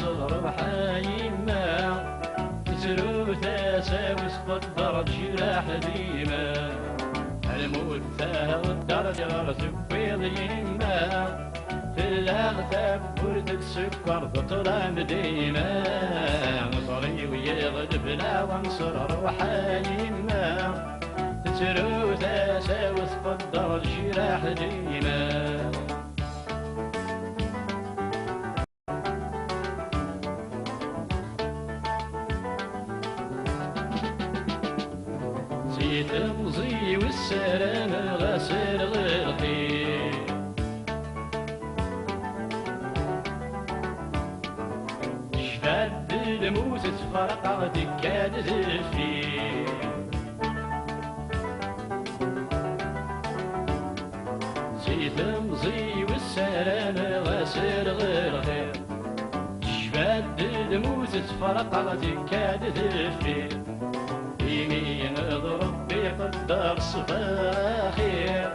وانصر وحايمة تسرو تساوس قدر جراح ديما الموت والدرجة تفيض يما في الأغتاب ورد السكر تطلع مديمة نصري ويغلب لا وانصر وحايمة تسرو تساوس قدر جراح ديما زيت المضي والسلام غسل الخير شفاد الموت تفرقع دكان الفيل زيت المضي والسلام غسل الخير شفاد الموت تفرقع دكان الفيل يمين اضرب بقدر صباخير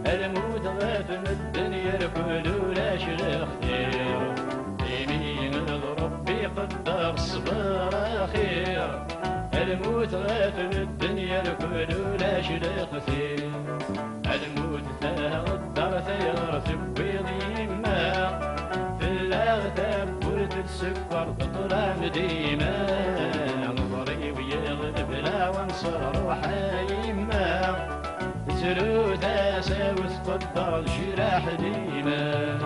الموت غافل الدنيا الكل ولا شغل خير يمين اضرب بقدر صباخير الموت غافل الدنيا الكل ولا شغل خير الموت تغدر ثير تبيض يما في الاغتاب ورد السكر تطلع مديمة نظري ويغلب لا وانصر وحايمة تسرو تساوس قدر جراح ديما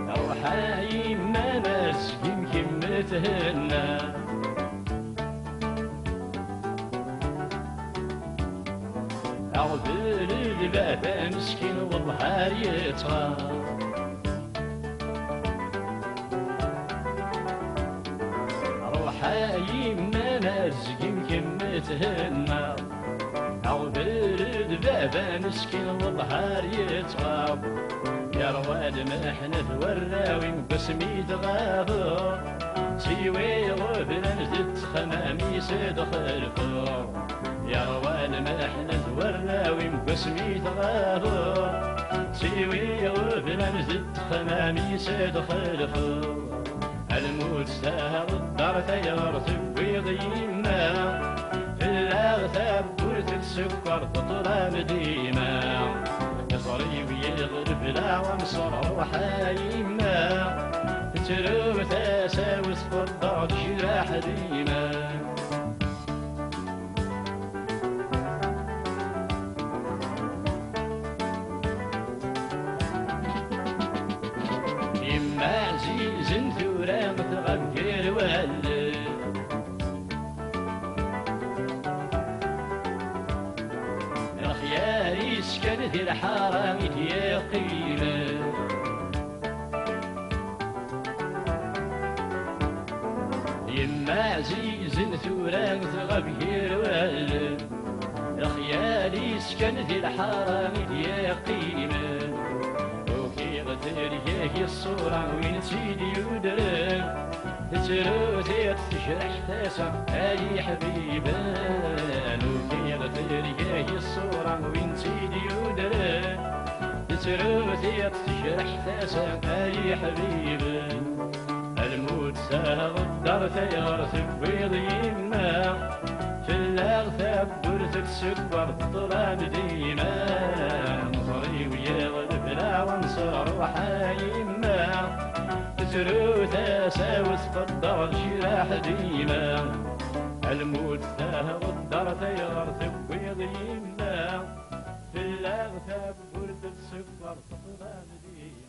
أو حايمة ناس يمكن متهنى عبر الباب مسكين والظهر يطغى روحا يما نرزق يمكن متهنى عبر الباب مسكين والظهر يطغى يا رواد محنة وراوي بسمي تغابر سيوي غبنا نزد خمامي سدخل فور يا رواد محنة وراوي بسمي تغابر سيوي غبنا نزد خمامي سدخل فور الموت سهر الدار ثيار تبويض يما في الاغتاب ورث السكر تطلع مديمة يصري ويغلب لا وانصر وحايمة ترو تساوس قدر جراح ديما يما عزيز ثورة متغفر والد الخيار يسكن في الحرام يقيمه يما عزيز ثورة متغفر والد الخيار يسكن في الحرام يقيمه تريك الصورة وين سيدي ودرك تسرو تشرح تاسع اي حبيبان وكيغ تريك الصورة وين سيدي ودرك تسرو تشرح تاسع اي حبيبان الموت ساغ الدار ثيار تبيض يما في الاغتاب ورث السكر طلع مديمة نصري ويغلب لا وانصر وحايمة تسرو تساوس قدر جراح ديما الموت ساغ الدار ثيار تبيض يما في الاغتاب ورث السكر طلع مديمة